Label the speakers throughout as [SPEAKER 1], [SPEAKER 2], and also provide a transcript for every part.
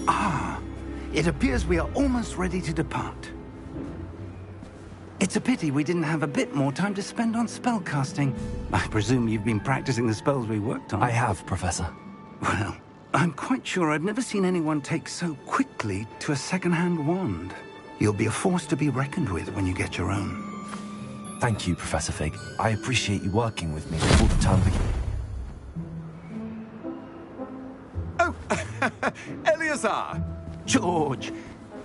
[SPEAKER 1] Ah, it appears we are almost ready to depart. It's a pity we didn't have a bit more time to spend on spellcasting. I presume you've been practicing the spells we worked on.
[SPEAKER 2] I have, Professor.
[SPEAKER 1] Well, I'm quite sure I've never seen anyone take so quickly to a second-hand wand. You'll be a force to be reckoned with when you get your own.
[SPEAKER 2] Thank you, Professor Fig. I appreciate you working with me before the term begins.
[SPEAKER 3] Oh, Eleazar!
[SPEAKER 1] George,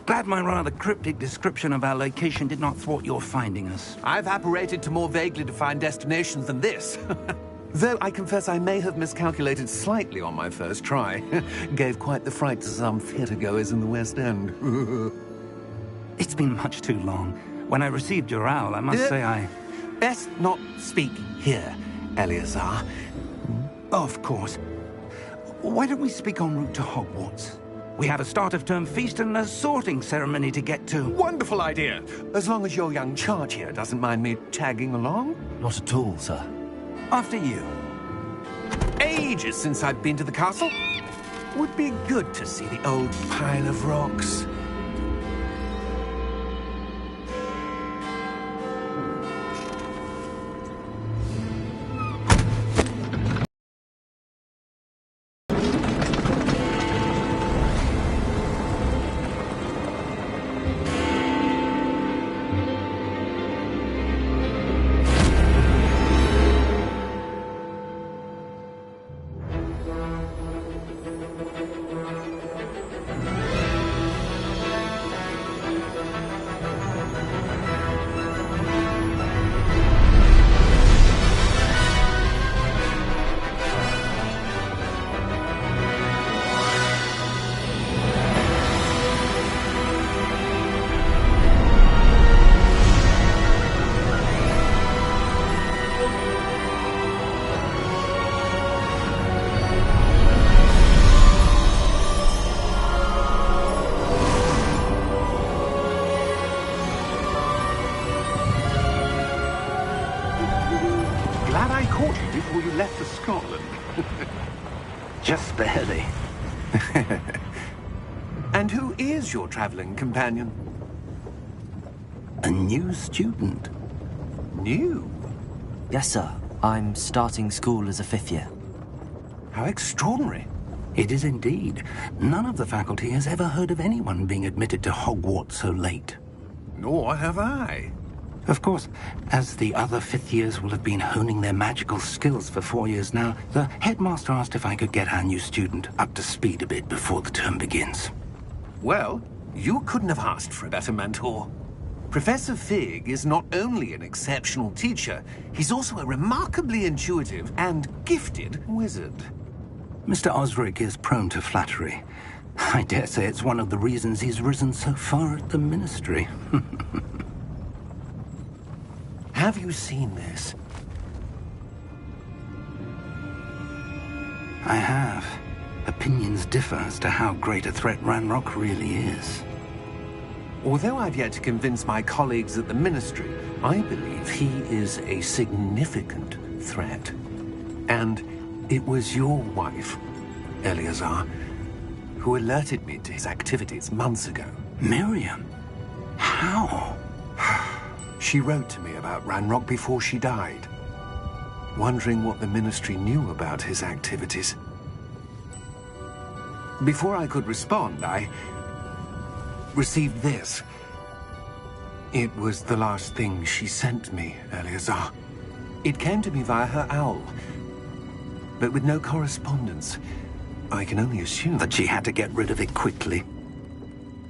[SPEAKER 1] glad my rather cryptic description of our location did not thwart your finding us.
[SPEAKER 3] I've apparated to more vaguely defined destinations than this. Though I confess I may have miscalculated slightly on my first try. Gave quite the fright to some theatre-goers in the West End.
[SPEAKER 1] It's been much too long. When I received your owl, I must say I...
[SPEAKER 3] Best not speak here, Eleazar.
[SPEAKER 1] Of course. Why don't we speak en route to Hogwarts? We have a start-of-term feast and a sorting ceremony to get to.
[SPEAKER 3] Wonderful idea! As long as your young charge here doesn't mind me tagging along.
[SPEAKER 2] Not at all, sir.
[SPEAKER 1] After you.
[SPEAKER 3] Ages since I've been to the castle. Would be good to see the old pile of rocks. Glad I caught you before you left for Scotland.
[SPEAKER 1] Just barely.
[SPEAKER 3] And who is your traveling companion?
[SPEAKER 1] A new student.
[SPEAKER 3] New?
[SPEAKER 2] Yes, sir. I'm starting school as a 5th year.
[SPEAKER 3] How extraordinary.
[SPEAKER 1] It is indeed. None of the faculty has ever heard of anyone being admitted to Hogwarts so late.
[SPEAKER 3] Nor have I.
[SPEAKER 1] Of course, as the other 5th years will have been honing their magical skills for 4 years now, the headmaster asked if I could get our new student up to speed a bit before the term begins.
[SPEAKER 3] Well, you couldn't have asked for a better mentor. Professor Fig is not only an exceptional teacher, he's also a remarkably intuitive and gifted wizard.
[SPEAKER 1] Mr. Osric is prone to flattery. I dare say it's one of the reasons he's risen so far at the ministry.
[SPEAKER 3] Have you seen this?
[SPEAKER 1] I have. Opinions differ as to how great a threat Ranrock really is.
[SPEAKER 3] Although I've yet to convince my colleagues at the Ministry, I believe he is a significant threat. And it was your wife, Eleazar, who alerted me to his activities months ago.
[SPEAKER 1] Miriam? How?
[SPEAKER 3] She wrote to me about Ranrock before she died, wondering what the Ministry knew about his activities. Before I could respond, I received this. It was the last thing she sent me, Eleazar. It came to me via her owl, but with no correspondence. I can only assume
[SPEAKER 1] That she had to get rid of it quickly,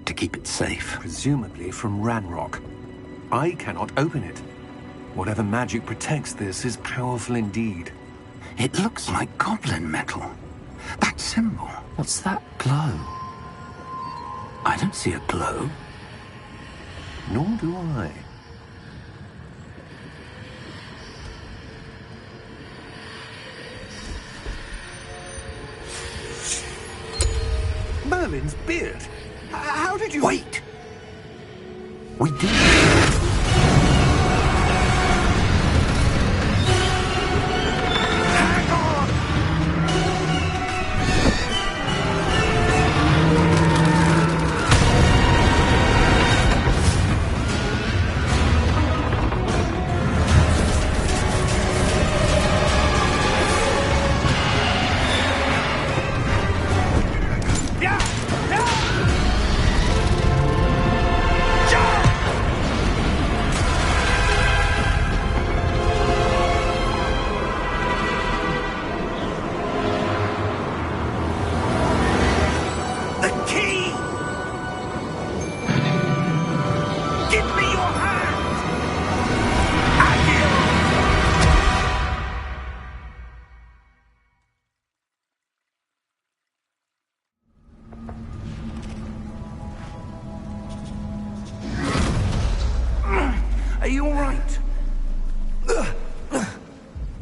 [SPEAKER 1] to keep it safe.
[SPEAKER 3] presumably from Ranrock. I cannot open it. Whatever magic protects this is powerful indeed.
[SPEAKER 1] It looks like goblin metal. That symbol.
[SPEAKER 2] What's that glow?
[SPEAKER 1] I don't see a glow.
[SPEAKER 3] Nor do I. Merlin's beard. How did you...
[SPEAKER 1] Wait! We did.
[SPEAKER 3] Hang on!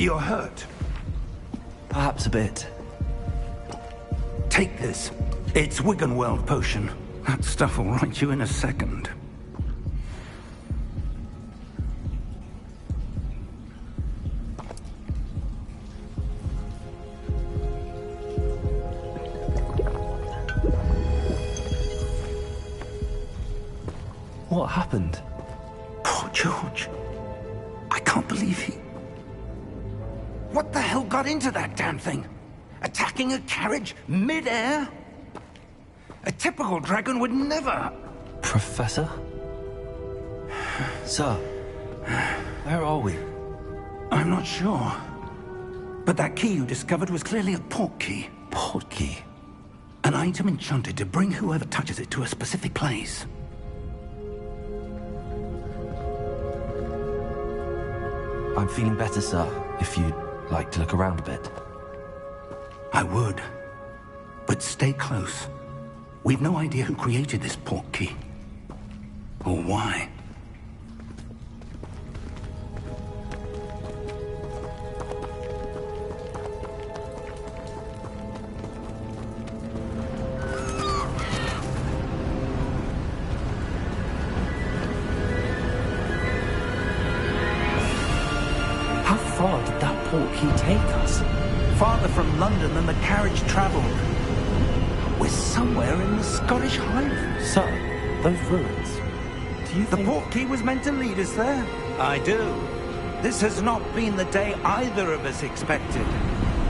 [SPEAKER 1] You're hurt.
[SPEAKER 2] Perhaps a bit.
[SPEAKER 1] Take this. It's Wiggenweld potion. That stuff will right you in a second.
[SPEAKER 2] What happened?
[SPEAKER 1] Poor George. I can't believe he... What the hell got into that damn thing? Attacking a carriage mid-air? A typical dragon would never...
[SPEAKER 2] Professor? Sir, where are we?
[SPEAKER 1] I'm not sure. But that key you discovered was clearly a port key.
[SPEAKER 2] Port key?
[SPEAKER 1] An item enchanted to bring whoever touches it to a specific place.
[SPEAKER 2] I'm feeling better, sir, if you'd like to look around a bit.
[SPEAKER 1] I would. But stay close. We've no idea who created this port key. Or why.
[SPEAKER 2] How far did that port key take us?
[SPEAKER 1] Farther from London than the carriage traveled. We're somewhere in the Scottish Highlands.
[SPEAKER 2] Sir, those ruins. Do you
[SPEAKER 1] The
[SPEAKER 2] think...
[SPEAKER 1] port key was meant to lead us there? I do. This has not been the day either of us expected.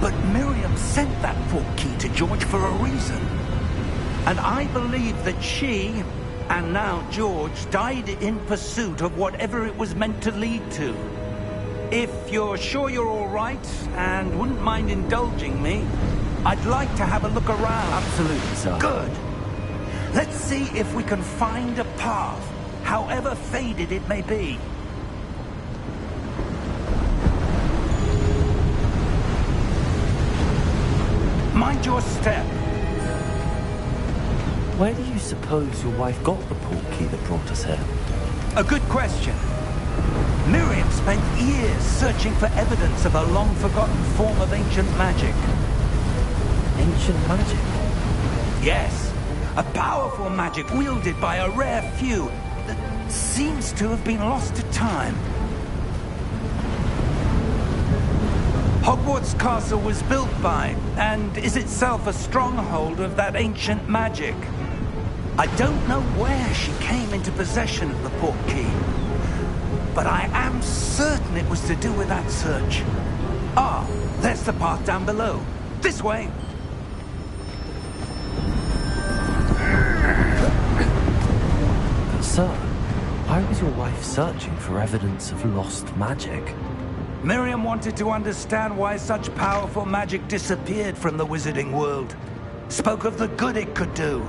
[SPEAKER 1] But Miriam sent that port key to George for a reason. And I believe that she, and now George, died in pursuit of whatever it was meant to lead to. If you're sure you're all right, and wouldn't mind indulging me, I'd like to have a look around.
[SPEAKER 2] Absolutely, sir.
[SPEAKER 1] Good. Let's see if we can find a path, however faded it may be. Mind your step.
[SPEAKER 2] Where do you suppose your wife got the port key that brought us here?
[SPEAKER 1] A good question. Miriam spent years searching for evidence of a long-forgotten form of ancient magic.
[SPEAKER 2] Ancient magic?
[SPEAKER 1] Yes, a powerful magic wielded by a rare few that seems to have been lost to time. Hogwarts Castle was built by, and is itself a stronghold of that ancient magic. I don't know where she came into possession of the port key, but I am certain it was to do with that search. Ah, there's the path down below. This way.
[SPEAKER 2] But sir, why was your wife searching for evidence of lost magic?
[SPEAKER 1] Miriam wanted to understand why such powerful magic disappeared from the wizarding world. Spoke of the good it could do.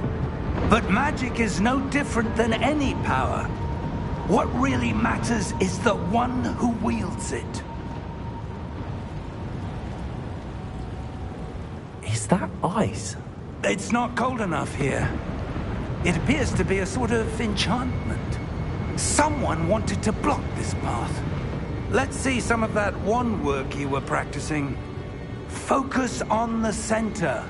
[SPEAKER 1] But magic is no different than any power. What really matters is the one who wields it.
[SPEAKER 2] Is that ice?
[SPEAKER 1] It's not cold enough here. It appears to be a sort of enchantment. Someone wanted to block this path. Let's see some of that wand work you were practicing. Focus on the center.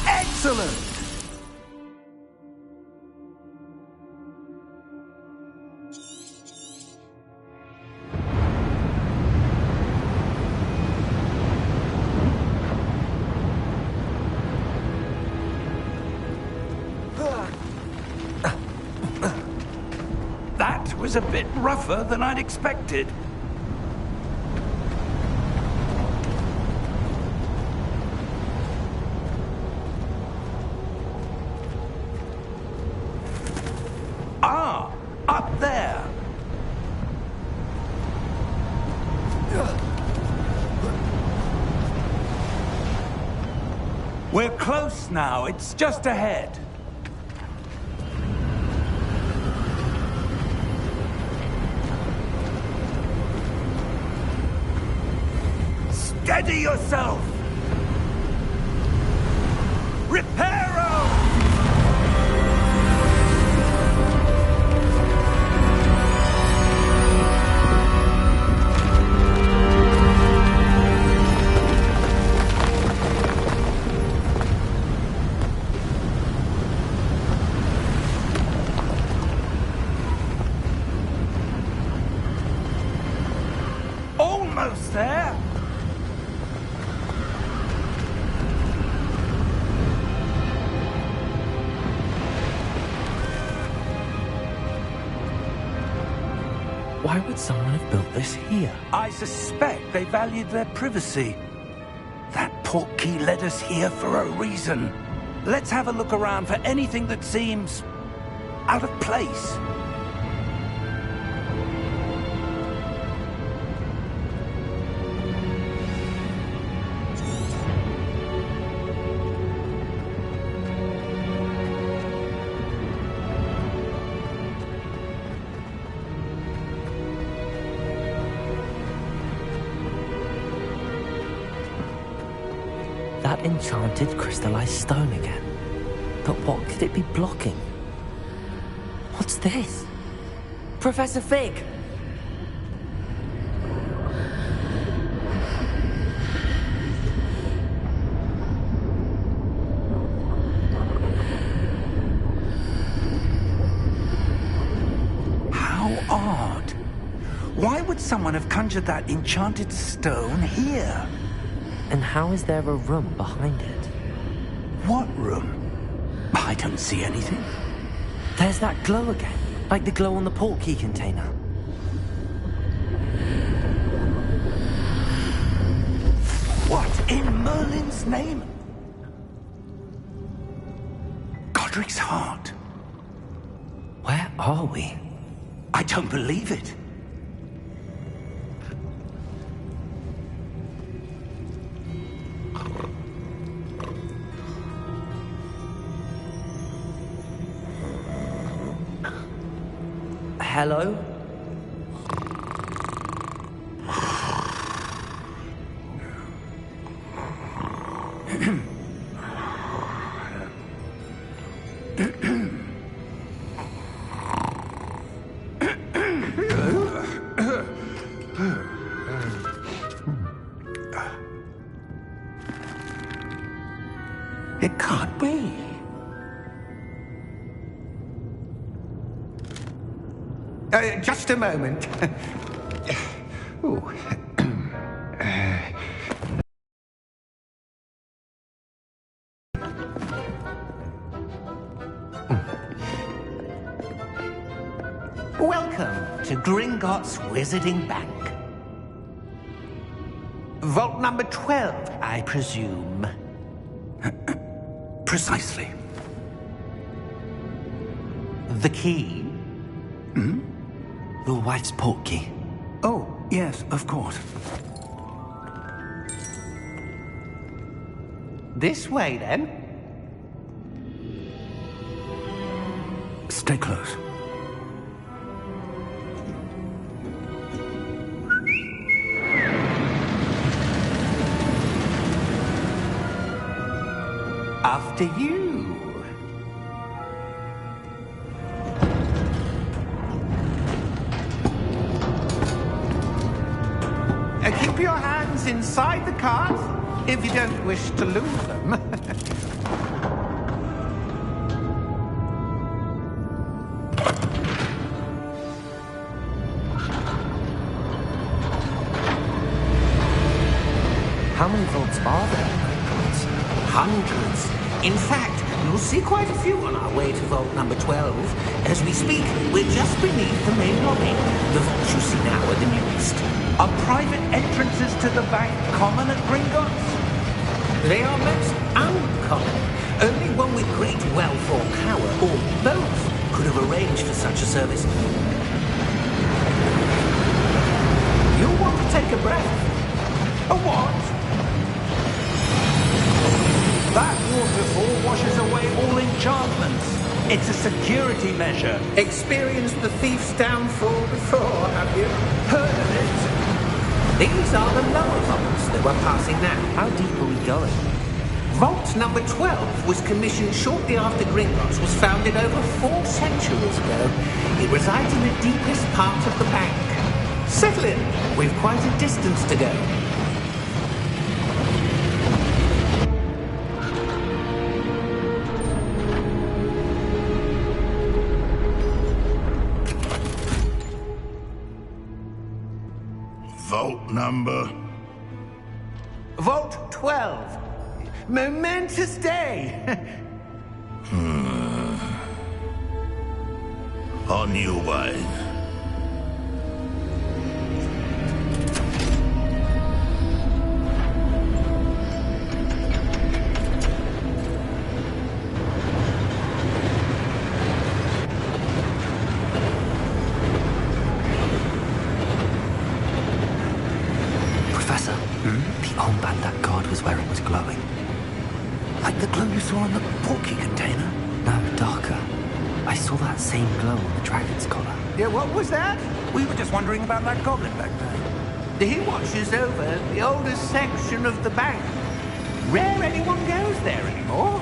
[SPEAKER 1] Excellent! That was a bit rougher than I'd expected. Ah, up there. We're close now. It's just ahead. Steady yourself! Reparo! Almost there!
[SPEAKER 2] Why would someone have built this here?
[SPEAKER 1] I suspect they valued their privacy. That portkey led us here for a reason. Let's have a look around for anything that seems out of place.
[SPEAKER 2] That enchanted crystallized stone again. But what could it be blocking? What's this? Professor Fig!
[SPEAKER 1] How odd. Why would someone have conjured that enchanted stone here?
[SPEAKER 2] And how is there a room behind it?
[SPEAKER 1] What room? I don't see anything.
[SPEAKER 2] There's that glow again, like the glow on the portkey container.
[SPEAKER 1] What in Merlin's name? Godric's heart.
[SPEAKER 2] Where are we?
[SPEAKER 1] I don't believe it.
[SPEAKER 2] Hello?
[SPEAKER 1] It can't be. Just a moment. Ooh.
[SPEAKER 4] Welcome to Gringotts Wizarding Bank. Vault number 12, I presume.
[SPEAKER 1] Precisely.
[SPEAKER 4] The key?
[SPEAKER 1] Hmm?
[SPEAKER 2] Your wife's portkey.
[SPEAKER 1] Oh, yes, of course.
[SPEAKER 4] This way, then.
[SPEAKER 1] Stay close.
[SPEAKER 4] After you. Keep your hands inside the cart if you don't wish to lose them.
[SPEAKER 2] How many vaults are there?
[SPEAKER 4] Hundreds. In fact, you'll see quite a few on our way to vault number 12. As we speak, we're just beneath the main lobby. The vaults you see now are the newest.
[SPEAKER 1] Are private entrances to the bank common at Gringotts?
[SPEAKER 4] They are most uncommon. Only one with great wealth or power, or both, could have arranged for such a service. You'll want to take a breath. A what?
[SPEAKER 1] That waterfall washes away all enchantments. It's a security measure.
[SPEAKER 4] Experienced the thief's downfall before, have you?
[SPEAKER 1] Heard of it?
[SPEAKER 4] These are the lower vaults that we're passing now.
[SPEAKER 2] How deep are we going?
[SPEAKER 4] Vault number 12 was commissioned shortly after Gringotts was founded over 4 centuries ago. It resides in the deepest part of the bank. Settle in. We've quite a distance to go.
[SPEAKER 5] Vault number?
[SPEAKER 4] Vault 12. Momentous day.
[SPEAKER 5] On your way.
[SPEAKER 2] Professor, the armband that guard was wearing was glowing.
[SPEAKER 1] Like the glow you saw on the porky container?
[SPEAKER 2] No, darker. I saw that same glow on the dragon's collar.
[SPEAKER 4] Yeah, what was that?
[SPEAKER 1] We were just wondering about that goblin back there.
[SPEAKER 4] He watches over the oldest section of the bank. Rare anyone goes there anymore.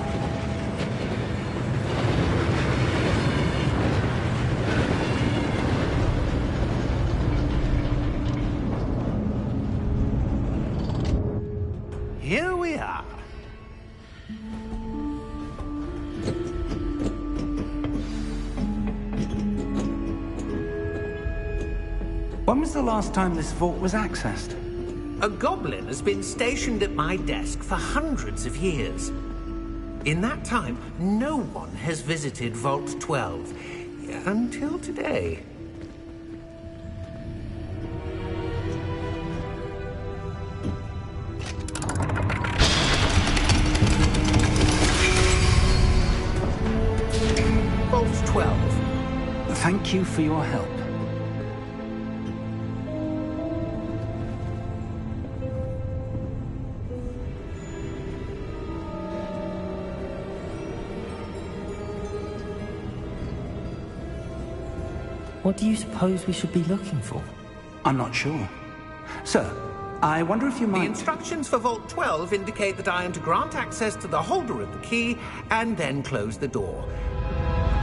[SPEAKER 4] Here we are.
[SPEAKER 1] When was the last time this vault was accessed?
[SPEAKER 4] A goblin has been stationed at my desk for hundreds of years. In that time, no one has visited Vault 12. Until today. Vault 12.
[SPEAKER 1] Thank you for your help.
[SPEAKER 2] What do you suppose we should be looking for?
[SPEAKER 1] I'm not sure. Sir, I wonder if you
[SPEAKER 4] The
[SPEAKER 1] might...
[SPEAKER 4] instructions for Vault 12 indicate that I am to grant access to the holder of the key and then close the door.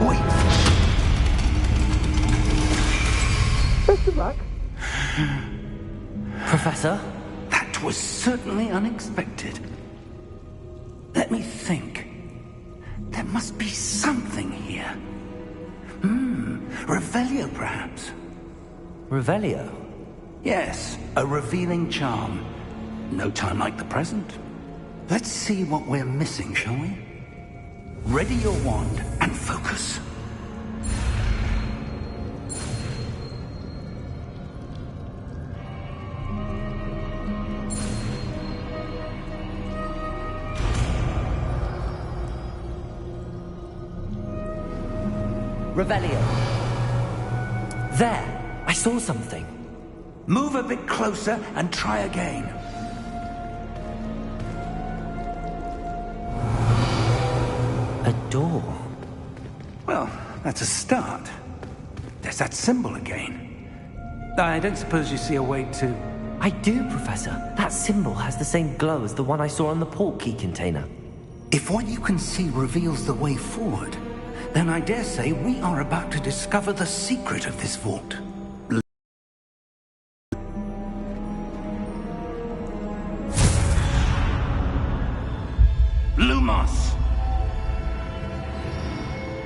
[SPEAKER 1] Wait!
[SPEAKER 4] Best of luck.
[SPEAKER 2] Professor?
[SPEAKER 1] That was certainly unexpected. Let me think. There must be something here. Revelio, perhaps?
[SPEAKER 2] Revelio?
[SPEAKER 1] Yes, a revealing charm. No time like the present. Let's see what we're missing, shall we? Ready your wand and focus.
[SPEAKER 2] Revelio. There! I saw something.
[SPEAKER 1] Move a bit closer and try again.
[SPEAKER 2] A door.
[SPEAKER 1] Well, that's a start. There's that symbol again. I don't suppose you see a way to...
[SPEAKER 2] I do, Professor. That symbol has the same glow as the one I saw on the port key container.
[SPEAKER 1] If what you can see reveals the way forward, then I dare say we are about to discover the secret of this vault. Lumos!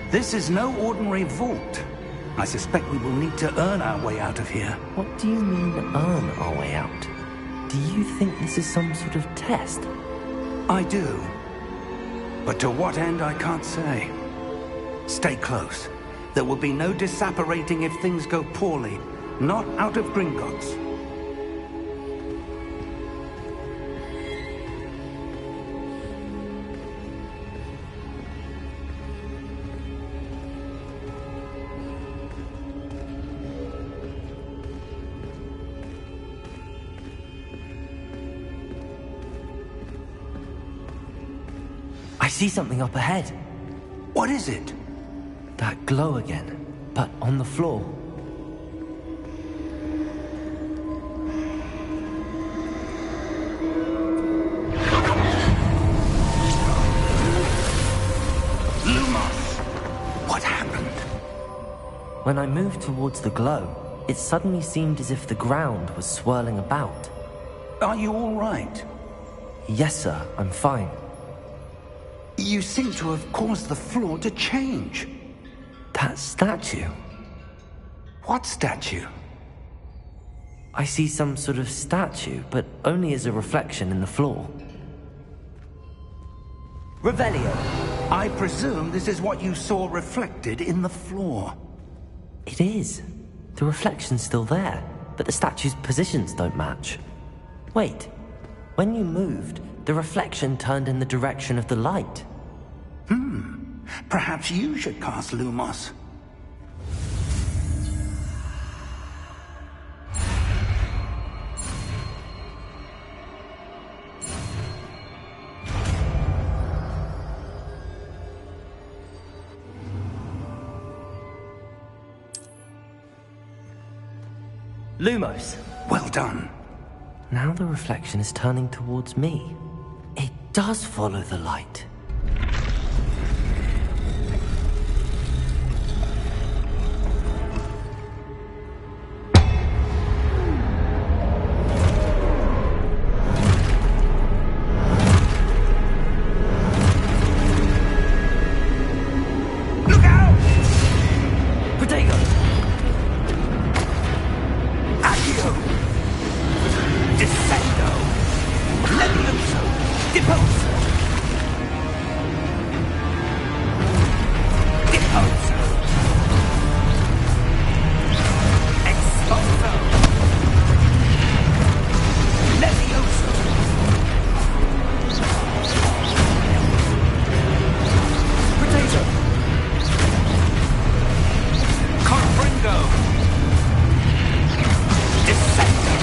[SPEAKER 1] This is no ordinary vault. I suspect we will need to earn our way out of here.
[SPEAKER 2] What do you mean, earn our way out? Do you think this is some sort of test?
[SPEAKER 1] I do. But to what end, I can't say. Stay close. There will be no disapparating if things go poorly. Not out of Gringotts.
[SPEAKER 2] I see something up ahead.
[SPEAKER 1] What is it?
[SPEAKER 2] That glow again, but on the floor.
[SPEAKER 1] Lumos! What happened?
[SPEAKER 2] When I moved towards the glow, it suddenly seemed as if the ground was swirling about.
[SPEAKER 1] Are you all right?
[SPEAKER 2] Yes, sir, I'm fine.
[SPEAKER 1] You seem to have caused the floor to change.
[SPEAKER 2] That statue?
[SPEAKER 1] What statue?
[SPEAKER 2] I see some sort of statue, but only as a reflection in the floor. Revelio!
[SPEAKER 1] I presume this is what you saw reflected in the floor.
[SPEAKER 2] It is. The reflection's still there, but the statue's positions don't match. Wait, when you moved, the reflection turned in the direction of the light.
[SPEAKER 1] Perhaps you should cast Lumos.
[SPEAKER 2] Lumos!
[SPEAKER 1] Well done.
[SPEAKER 2] Now the reflection is turning towards me. It does follow the light.
[SPEAKER 1] Look out!
[SPEAKER 2] Protego!
[SPEAKER 1] Accio! Descendo! Levioso! Deposo! Deposo! Exposo! Levioso!
[SPEAKER 2] Protego!
[SPEAKER 1] Confringo! Descendo!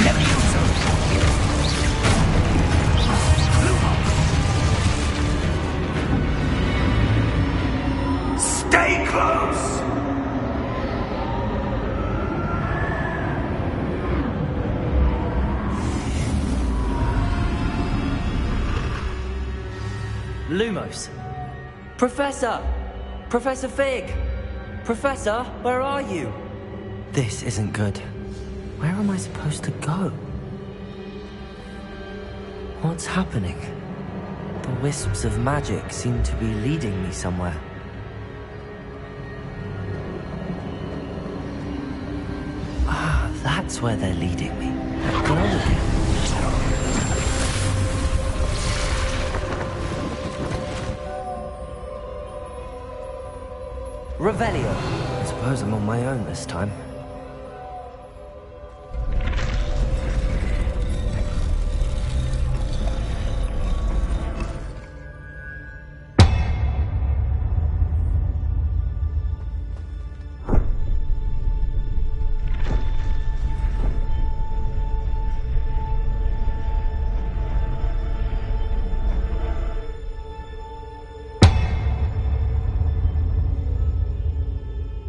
[SPEAKER 1] Levioso! Lumos! Stay close!
[SPEAKER 2] Lumos! Professor! Professor Fig! Professor, where are you? This isn't good. Where am I supposed to go? What's happening? The wisps of magic seem to be leading me somewhere. Ah, that's where they're leading me. That glow again. Revelio. I suppose I'm on my own this time.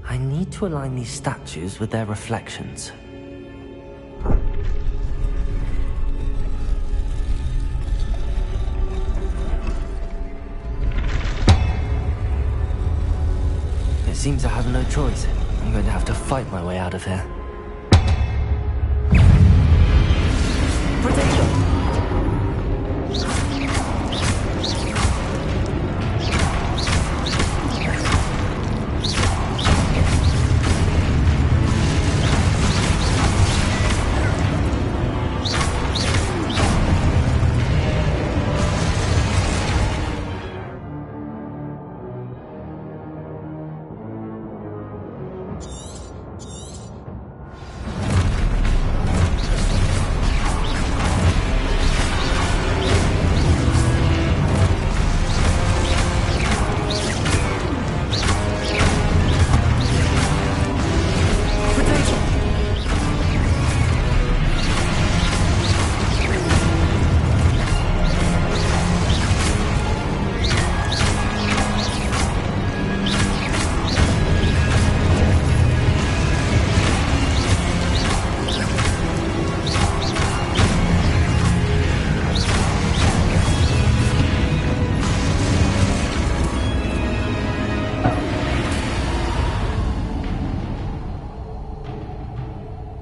[SPEAKER 2] I need to align these statues with their reflections. It seems I have no choice. I'm going to have to fight my way out of here. Protego!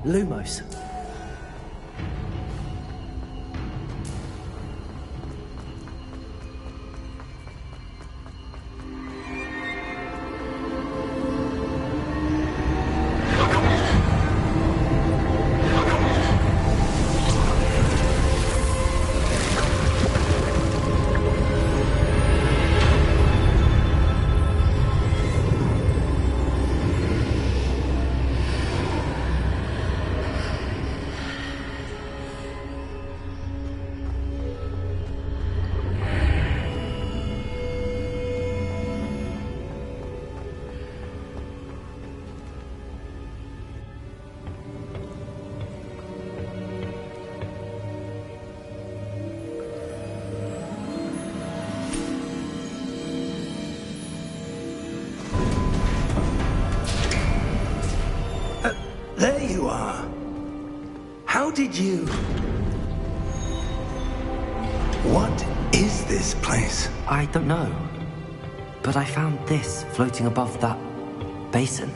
[SPEAKER 2] Lumos.
[SPEAKER 1] you are. How did you... What is this place?
[SPEAKER 2] I don't know. But I found this floating above that basin.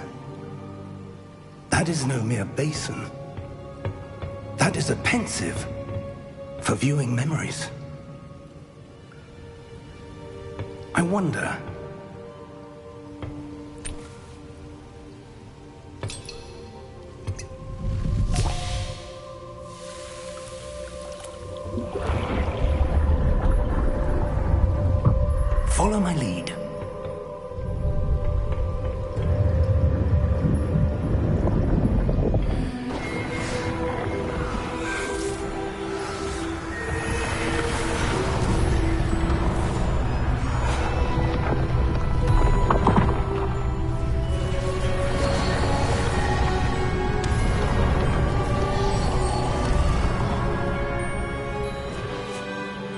[SPEAKER 1] That is no mere basin. That is a pensive for viewing memories. I wonder... Follow my lead.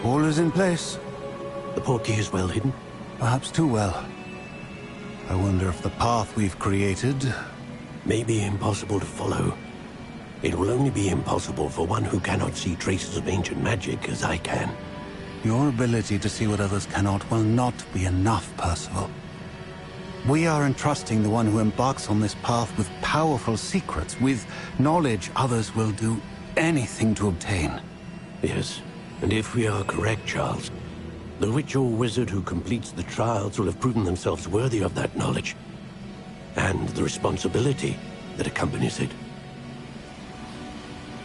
[SPEAKER 6] All is in place.
[SPEAKER 7] The portkey is well hidden.
[SPEAKER 6] Perhaps too well. I wonder if the path we've created...
[SPEAKER 7] May be impossible to follow. It will only be impossible for one who cannot see traces of ancient magic as I can.
[SPEAKER 6] Your ability to see what others cannot will not be enough, Percival. We are entrusting the one who embarks on this path with powerful secrets, with knowledge others will do anything to obtain.
[SPEAKER 7] Yes, and if we are correct, Charles, the witch or wizard who completes the trials will have proven themselves worthy of that knowledge, and the responsibility that accompanies it.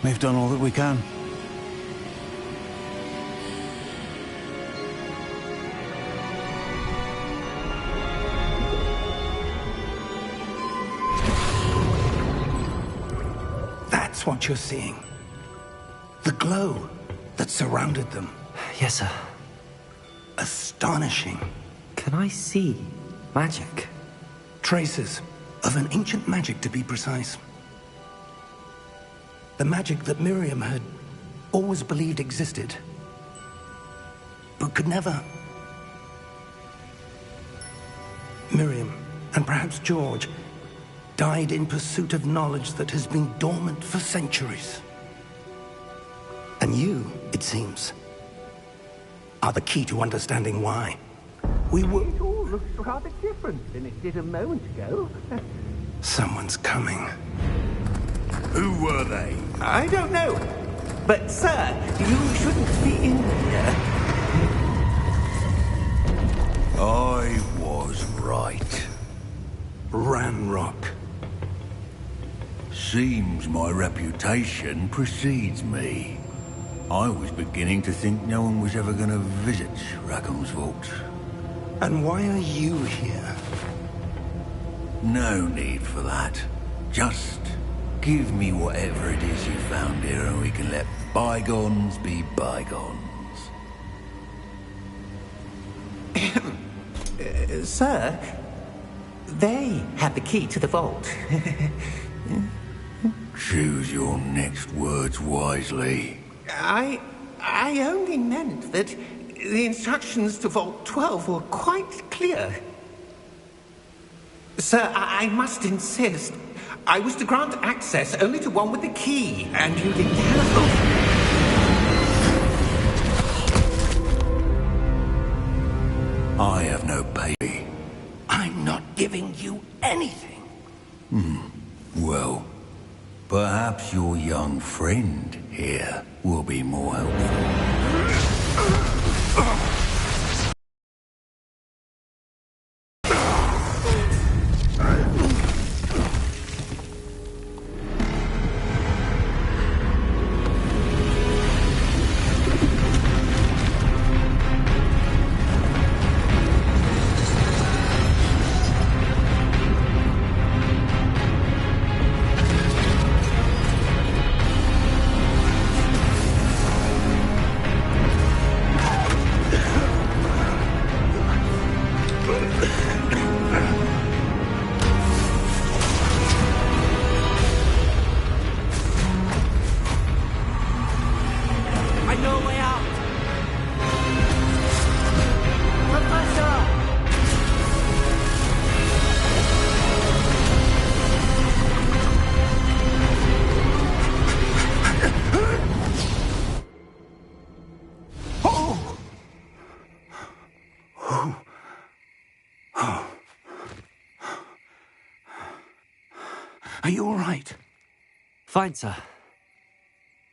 [SPEAKER 6] We've done all that we can.
[SPEAKER 1] That's what you're seeing. The glow that surrounded them.
[SPEAKER 2] Yes, sir.
[SPEAKER 1] Astonishing.
[SPEAKER 2] Can I see magic?
[SPEAKER 1] Traces of an ancient magic, to be precise. The magic that Miriam had always believed existed, but could never. Miriam, and perhaps George, died in pursuit of knowledge that has been dormant for centuries. And you, it seems, are the key to understanding why.
[SPEAKER 4] It all looks rather different than it did a moment ago.
[SPEAKER 1] Someone's coming.
[SPEAKER 5] Who were they?
[SPEAKER 4] I don't know. But, sir, you shouldn't be in here.
[SPEAKER 5] I was right.
[SPEAKER 1] Ranrock.
[SPEAKER 5] Seems my reputation precedes me. I was beginning to think no one was ever going to visit Rackham's vault.
[SPEAKER 1] And why are you here?
[SPEAKER 5] No need for that. Just give me whatever it is you found here and we can let bygones be bygones.
[SPEAKER 4] Sir, they have the key to the vault.
[SPEAKER 5] Choose your next words wisely.
[SPEAKER 4] I only meant that the instructions to Vault 12 were quite clear. Sir, I must insist. I was to grant access only to one with the key, and you didn't have.
[SPEAKER 5] I have no pay.
[SPEAKER 1] I'm not giving you anything.
[SPEAKER 5] Well, perhaps your young friend here will be more helpful.
[SPEAKER 1] Are you all right?
[SPEAKER 2] Fine, sir.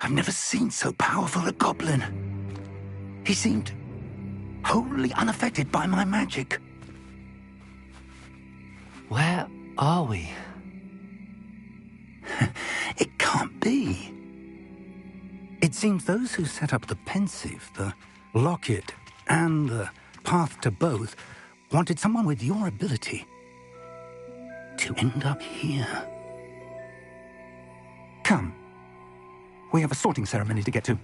[SPEAKER 1] I've never seen so powerful a goblin. He seemed wholly unaffected by my magic.
[SPEAKER 2] Where are we?
[SPEAKER 1] It can't be. It seems those who set up the pensive, the locket, and the path to both wanted someone with your ability to end up here. Come. We have a sorting ceremony to get to.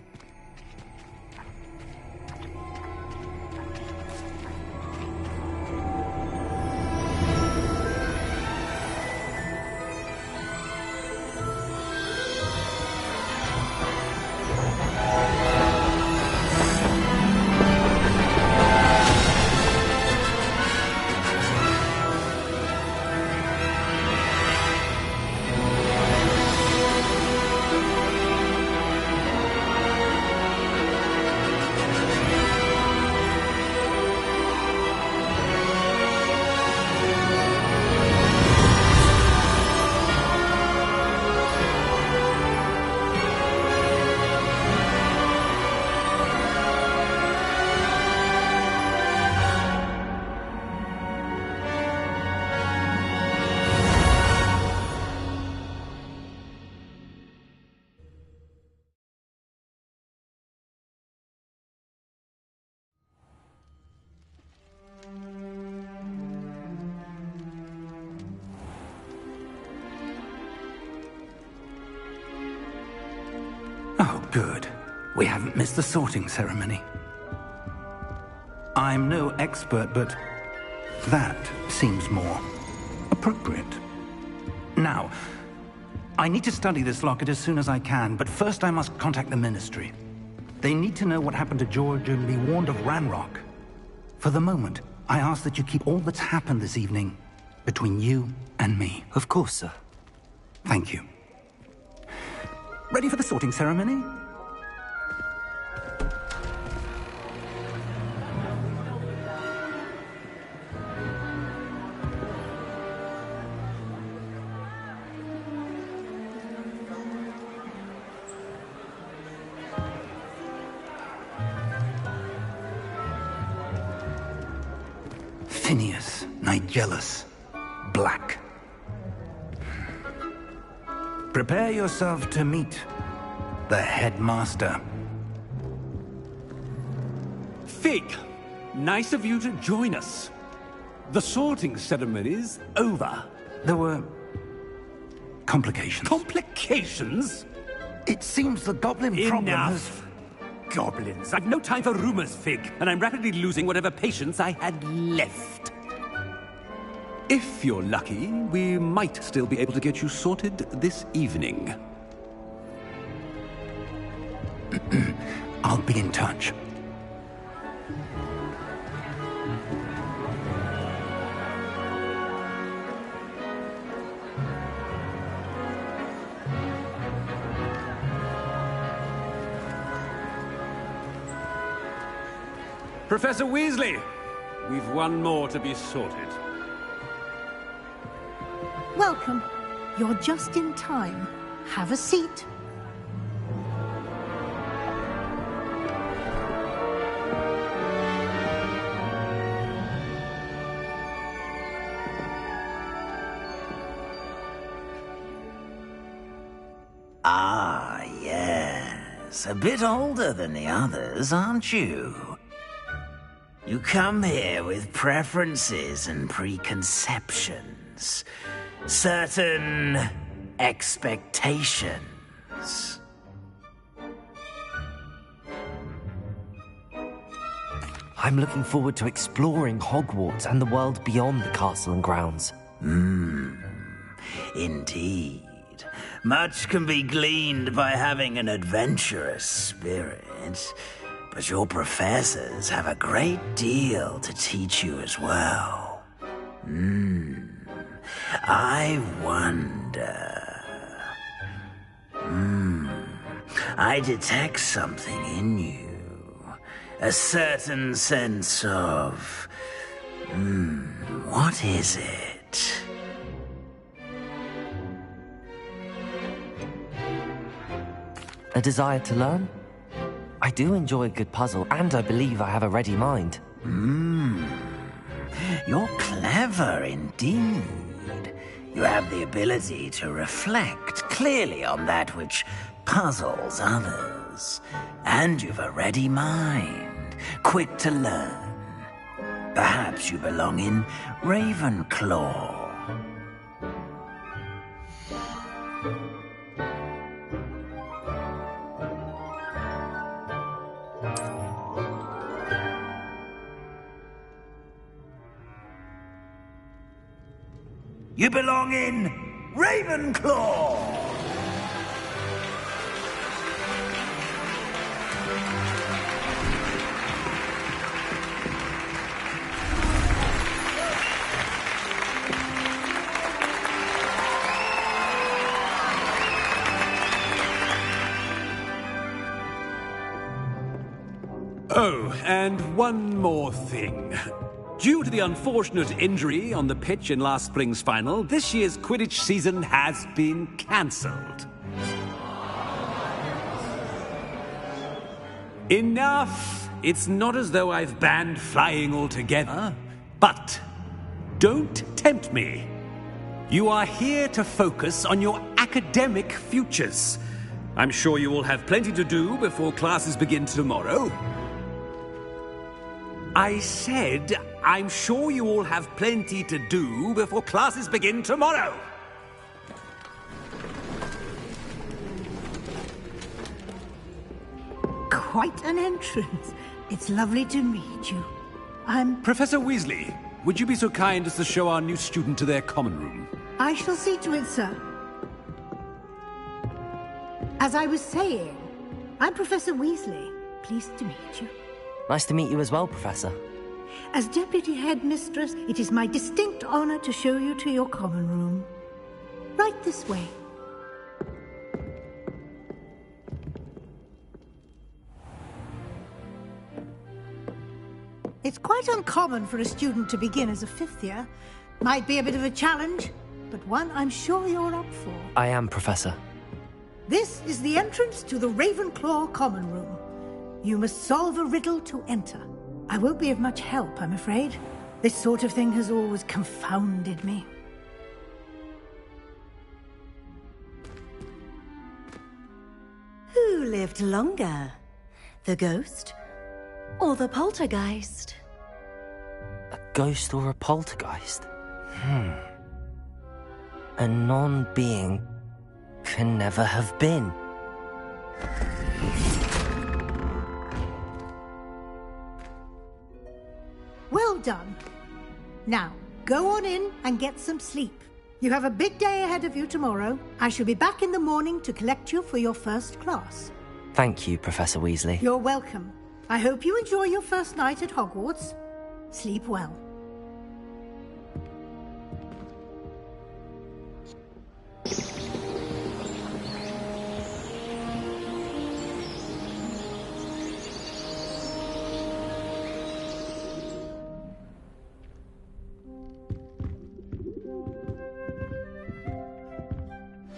[SPEAKER 1] Oh, good. We haven't missed the sorting ceremony. I'm no expert, but that seems more appropriate. Now, I need to study this locket as soon as I can, but first I must contact the Ministry. They need to know what happened to George and be warned of Ranrock. For the moment, I ask that you keep all that's happened this evening between you and me.
[SPEAKER 2] Of course, sir.
[SPEAKER 1] Thank you. Ready for the sorting ceremony? Phineas, Nigellus, Black. Prepare yourself to meet the headmaster.
[SPEAKER 8] Fig, nice of you to join us. The sorting ceremony's over.
[SPEAKER 1] There were complications.
[SPEAKER 8] Complications?
[SPEAKER 1] It seems the goblin problem has...
[SPEAKER 8] Enough. Goblins. I've no time for rumors, Fig, and I'm rapidly losing whatever patience I had left. If you're lucky, we might still be able to get you sorted this evening.
[SPEAKER 1] I'll be in touch.
[SPEAKER 8] Professor Weasley, we've one more to be sorted.
[SPEAKER 9] Welcome. You're just in time. Have a seat.
[SPEAKER 10] Ah, yes. A bit older than the others, aren't you? You come here with preferences and preconceptions. Certain expectations.
[SPEAKER 2] I'm looking forward to exploring Hogwarts and the world beyond the castle and grounds.
[SPEAKER 10] Indeed. Much can be gleaned by having an adventurous spirit, but your professors have a great deal to teach you as well. I wonder... I detect something in you. A certain sense of... what is it?
[SPEAKER 2] A desire to learn? I do enjoy a good puzzle, and I believe I have a ready mind.
[SPEAKER 10] You're clever indeed. You have the ability to reflect clearly on that which puzzles others. And you've a ready mind, quick to learn. Perhaps you belong in Ravenclaw. You belong in Ravenclaw!
[SPEAKER 8] Oh, and one more thing. Due to the unfortunate injury on the pitch in last spring's final, this year's Quidditch season has been cancelled. Enough! It's not as though I've banned flying altogether. But don't tempt me. You are here to focus on your academic futures. I'm sure you will have plenty to do before classes begin tomorrow. I said, I'm sure you all have plenty to do before classes begin tomorrow.
[SPEAKER 9] Quite an entrance. It's lovely to meet you. I'm...
[SPEAKER 8] Professor Weasley, would you be so kind as to show our new student to their common room?
[SPEAKER 9] I shall see to it, sir. As I was saying, I'm Professor Weasley. Pleased to meet you.
[SPEAKER 2] Nice to meet you as well, Professor.
[SPEAKER 9] As Deputy Headmistress, it is my distinct honor to show you to your common room. Right this way. It's quite uncommon for a student to begin as a fifth year. Might be a bit of a challenge, but one I'm sure you're up for.
[SPEAKER 2] I am, Professor.
[SPEAKER 9] This is the entrance to the Ravenclaw common room. You must solve a riddle to enter. I won't be of much help, I'm afraid. This sort of thing has always confounded me.
[SPEAKER 11] Who lived longer? The ghost or the poltergeist?
[SPEAKER 2] A ghost or a poltergeist? A non-being can never have been.
[SPEAKER 9] Well done. Now, go on in and get some sleep. You have a big day ahead of you tomorrow. I shall be back in the morning to collect you for your first class.
[SPEAKER 2] Thank you, Professor Weasley.
[SPEAKER 9] You're welcome. I hope you enjoy your first night at Hogwarts. Sleep well.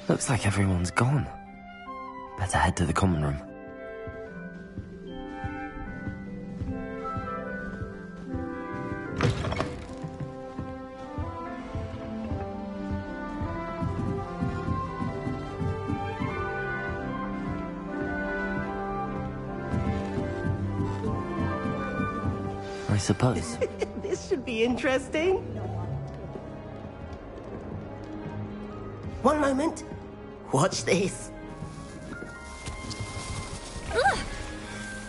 [SPEAKER 2] Looks like everyone's gone. Better head to the common room. I suppose.
[SPEAKER 12] This should be interesting. One moment. Watch this.
[SPEAKER 11] Ugh!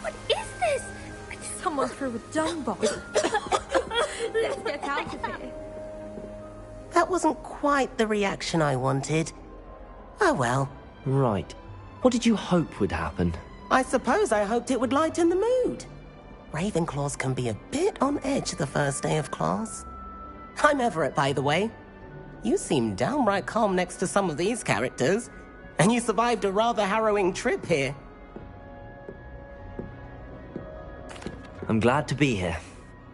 [SPEAKER 11] What is this? Someone threw a dung bomb. Let's get out of here.
[SPEAKER 12] That wasn't quite the reaction I wanted. Oh well.
[SPEAKER 2] Right. What did you hope would happen?
[SPEAKER 12] I suppose I hoped it would lighten the mood. Ravenclaws can be a bit on edge the first day of class. I'm Everett, by the way. You seem downright calm next to some of these characters, and you survived a rather harrowing trip here.
[SPEAKER 2] I'm glad to be here.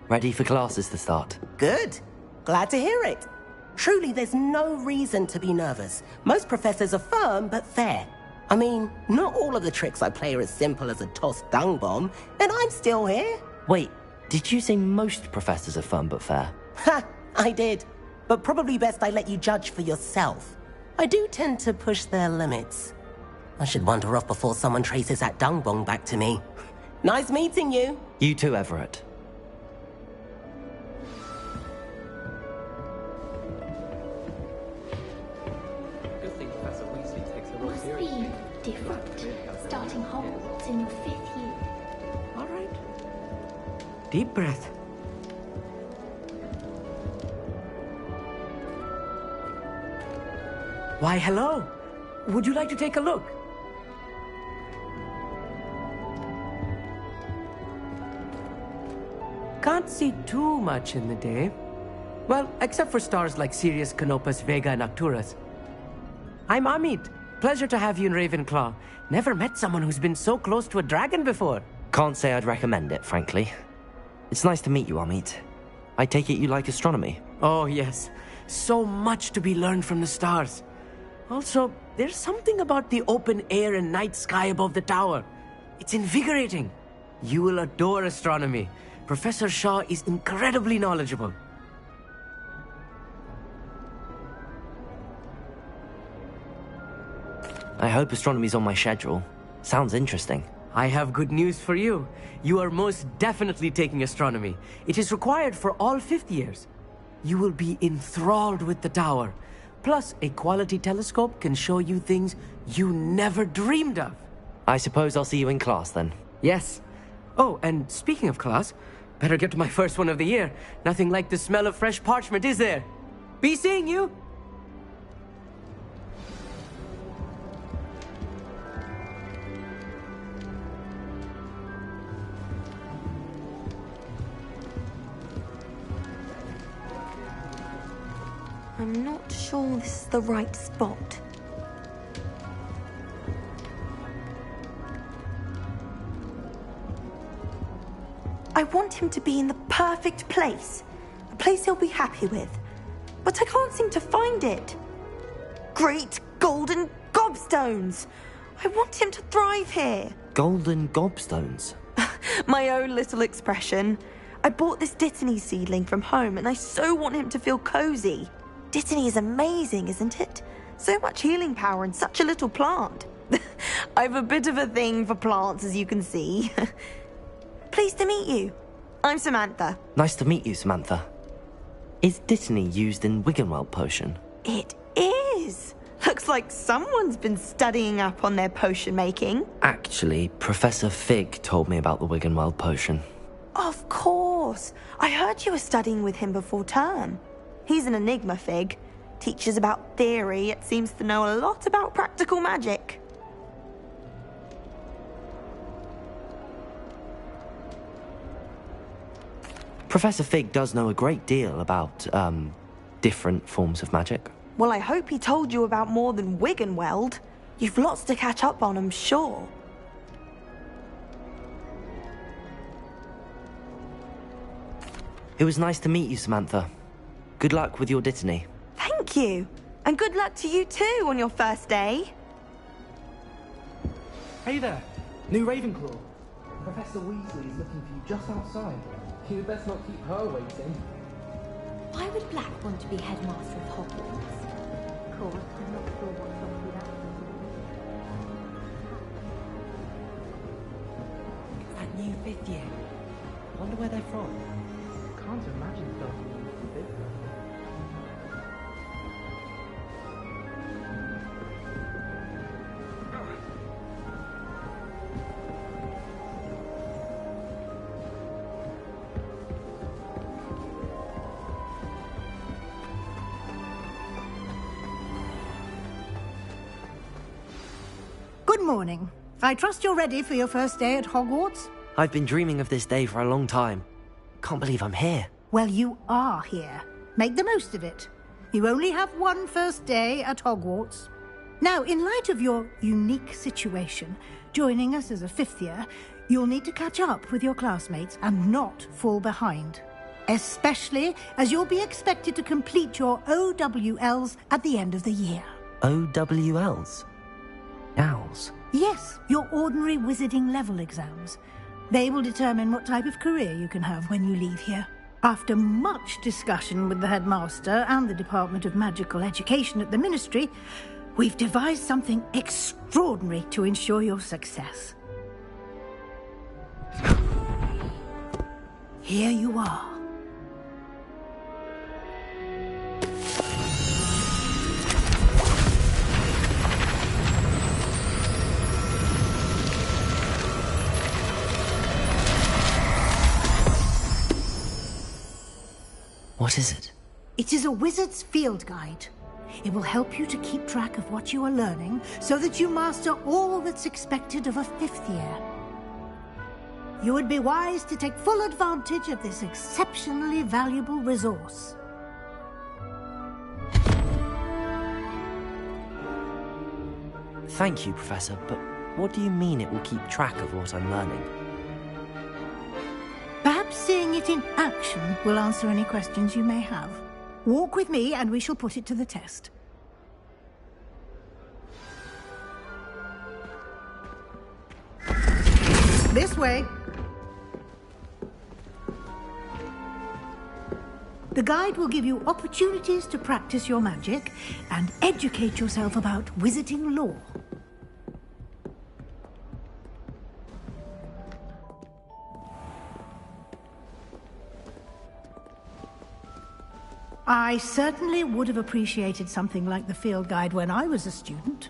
[SPEAKER 2] Ready for classes to start.
[SPEAKER 12] Good. Glad to hear it. Truly, there's no reason to be nervous. Most professors are firm but fair. I mean, not all of the tricks I play are as simple as a tossed dung bomb, and I'm still here.
[SPEAKER 2] Wait, did you say most professors are fun but fair?
[SPEAKER 12] Ha! I did. But probably best I let you judge for yourself. I do tend to push their limits. I should wander off before someone traces that dung bomb back to me. Nice meeting you.
[SPEAKER 2] You too, Everett.
[SPEAKER 11] Must be different, starting Hogwarts in your 5th year.
[SPEAKER 13] All right. Deep breath. Why, hello. Would you like to take a look? Can't see too much in the day. Well, except for stars like Sirius, Canopus, Vega, and Arcturus. I'm Amit. Pleasure to have you in Ravenclaw. Never met someone who's been so close to a dragon before.
[SPEAKER 2] Can't say I'd recommend it, frankly. It's nice to meet you, Amit. I take it you like astronomy?
[SPEAKER 13] Oh, yes. So much to be learned from the stars. Also, there's something about the open air and night sky above the tower. It's invigorating. You will adore astronomy. Professor Shaw is incredibly knowledgeable.
[SPEAKER 2] I hope astronomy's on my schedule. Sounds interesting.
[SPEAKER 13] I have good news for you. You are most definitely taking astronomy. It is required for all 5th years. You will be enthralled with the tower. Plus, a quality telescope can show you things you never dreamed of.
[SPEAKER 2] I suppose I'll see you in class then.
[SPEAKER 13] Yes. Oh, and speaking of class, better get to my first one of the year. Nothing like the smell of fresh parchment, is there? Be seeing you!
[SPEAKER 11] I'm not sure this is the right spot.
[SPEAKER 14] I want him to be in the perfect place. A place he'll be happy with. But I can't seem to find it. Great golden gobstones! I want him to thrive here.
[SPEAKER 2] Golden gobstones?
[SPEAKER 14] My own little expression. I bought this Dittany seedling from home and I so want him to feel cozy. Dittany is amazing, isn't it? So much healing power in such a little plant. I've a bit of a thing for plants, as you can see. Pleased to meet you. I'm Samantha.
[SPEAKER 2] Nice to meet you, Samantha. Is Dittany used in Wiggenweld potion?
[SPEAKER 14] It is. Looks like someone's been studying up on their potion making.
[SPEAKER 2] Actually, Professor Fig told me about the Wiggenweld potion.
[SPEAKER 14] Of course. I heard you were studying with him before term. He's an enigma, Fig. Teaches about theory, yet seems to know a lot about practical magic.
[SPEAKER 2] Professor Fig does know a great deal about, different forms of magic.
[SPEAKER 14] Well, I hope he told you about more than Wiggenweld. You've lots to catch up on, I'm sure.
[SPEAKER 2] It was nice to meet you, Samantha. Good luck with your Dittany.
[SPEAKER 14] Thank you. And good luck to you too on your first day.
[SPEAKER 15] Hey there, new Ravenclaw. Professor Weasley is looking for you just outside. You best not keep her waiting.
[SPEAKER 11] Why would Black want to be headmaster of Hogwarts? Of course, I'm not sure what's wrong with that.
[SPEAKER 13] That new 5th year. Wonder where they're from.
[SPEAKER 15] Can't imagine starting from big.
[SPEAKER 9] Good morning. I trust you're ready for your first day at Hogwarts?
[SPEAKER 2] I've been dreaming of this day for a long time. Can't believe I'm here.
[SPEAKER 9] Well, you are here. Make the most of it. You only have one first day at Hogwarts. Now, in light of your unique situation, joining us as a 5th year, you'll need to catch up with your classmates and not fall behind. Especially as you'll be expected to complete your OWLs at the end of the year.
[SPEAKER 2] OWLs? Ow. trials?
[SPEAKER 9] Yes, your ordinary wizarding level exams. They will determine what type of career you can have when you leave here. After much discussion with the headmaster and the Department of Magical Education at the Ministry, we've devised something extraordinary to ensure your success. Here you are.
[SPEAKER 2] What is it?
[SPEAKER 9] It is a wizard's field guide. It will help you to keep track of what you are learning so that you master all that's expected of a 5th year. You would be wise to take full advantage of this exceptionally valuable resource.
[SPEAKER 2] Thank you, Professor, but what do you mean it will keep track of what I'm learning?
[SPEAKER 9] Perhaps seeing it in action will answer any questions you may have. Walk with me and we shall put it to the test. This way. The guide will give you opportunities to practice your magic and educate yourself about wizarding lore. I certainly would have appreciated something like the field guide when I was a student.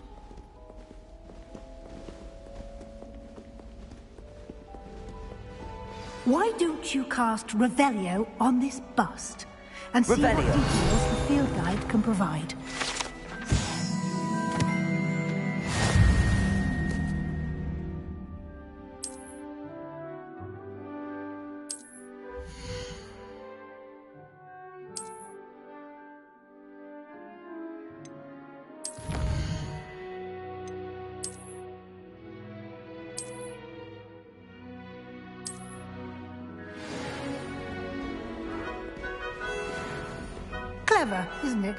[SPEAKER 9] Why don't you cast Revelio on this bust and see what details the field guide can provide? Clever, isn't it?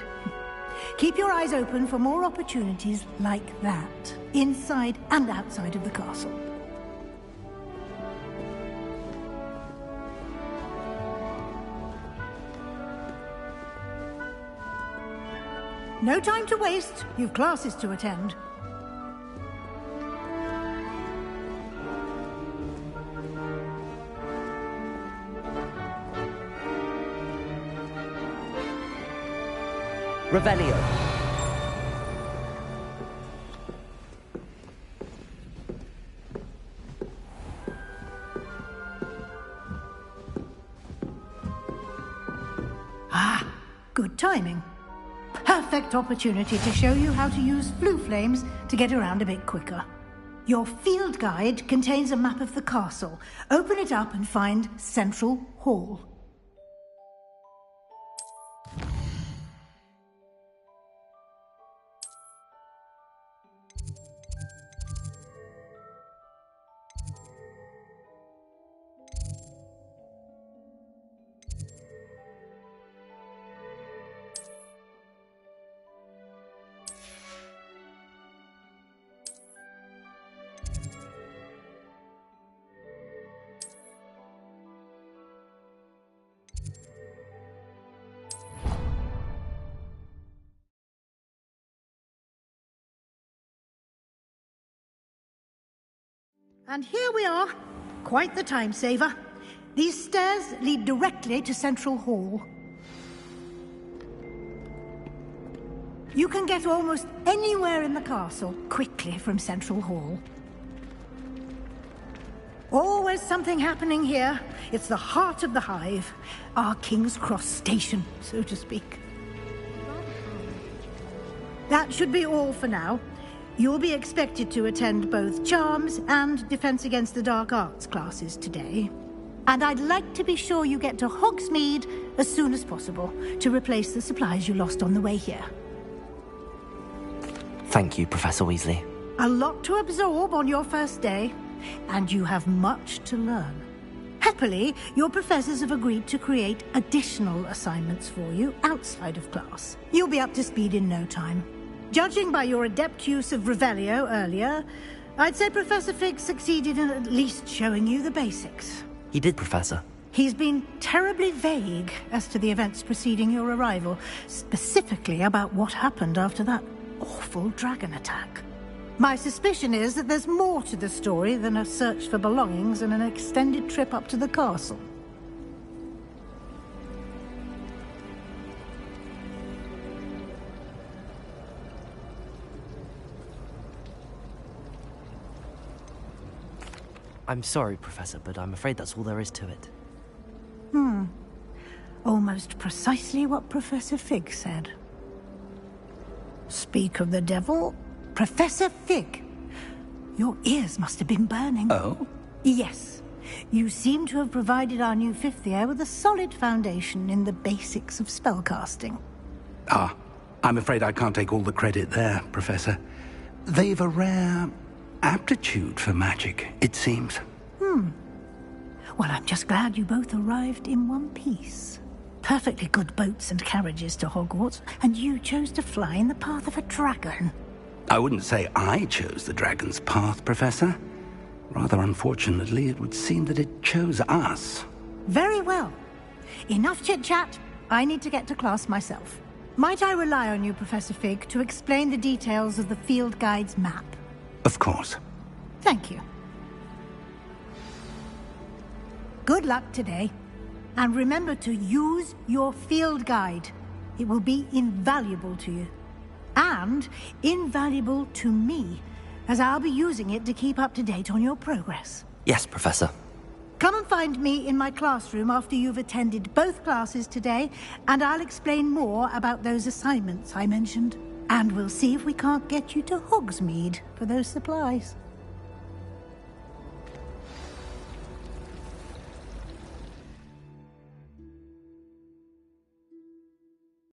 [SPEAKER 9] Keep your eyes open for more opportunities like that, inside and outside of the castle. No time to waste. You've classes to attend.
[SPEAKER 2] Revelio.
[SPEAKER 9] Ah, good timing. Perfect opportunity to show you how to use blue flames to get around a bit quicker. Your field guide contains a map of the castle. Open it up and find Central Hall. And here we are. Quite the time saver. These stairs lead directly to Central Hall. You can get almost anywhere in the castle quickly from Central Hall. Always something happening here. It's the heart of the hive. Our King's Cross station, so to speak. That should be all for now. You'll be expected to attend both Charms and Defense Against the Dark Arts classes today. And I'd like to be sure you get to Hogsmeade as soon as possible to replace the supplies you lost on the way here.
[SPEAKER 2] Thank you, Professor Weasley.
[SPEAKER 9] A lot to absorb on your first day, and you have much to learn. Happily, your professors have agreed to create additional assignments for you outside of class. You'll be up to speed in no time. Judging by your adept use of Revelio earlier, I'd say Professor Fig succeeded in at least showing you the basics.
[SPEAKER 2] He did, Professor.
[SPEAKER 9] He's been terribly vague as to the events preceding your arrival, specifically about what happened after that awful dragon attack. My suspicion is that there's more to the story than a search for belongings and an extended trip up to the castle.
[SPEAKER 2] I'm sorry, Professor, but I'm afraid that's all there is to it.
[SPEAKER 9] Almost precisely what Professor Fig said. Speak of the devil, Professor Fig. Your ears must have been burning.
[SPEAKER 1] Oh?
[SPEAKER 9] Yes. You seem to have provided our new fifth year with a solid foundation in the basics of spellcasting.
[SPEAKER 1] Ah, I'm afraid I can't take all the credit there, Professor. They've a rare aptitude for magic, it seems.
[SPEAKER 9] Well, I'm just glad you both arrived in one piece. Perfectly good boats and carriages to Hogwarts, and you chose to fly in the path of a dragon.
[SPEAKER 1] I wouldn't say I chose the dragon's path, Professor. Rather unfortunately, it would seem that it chose us.
[SPEAKER 9] Very well. Enough chit-chat. I need to get to class myself. Might I rely on you, Professor Fig, to explain the details of the field guide's map?
[SPEAKER 1] Of course.
[SPEAKER 9] Thank you. Good luck today. And remember to use your field guide. It will be invaluable to you. And invaluable to me, as I'll be using it to keep up to date on your progress.
[SPEAKER 2] Yes, Professor.
[SPEAKER 9] Come and find me in my classroom after you've attended both classes today, and I'll explain more about those assignments I mentioned. And we'll see if we can't get you to Hogsmeade for those supplies.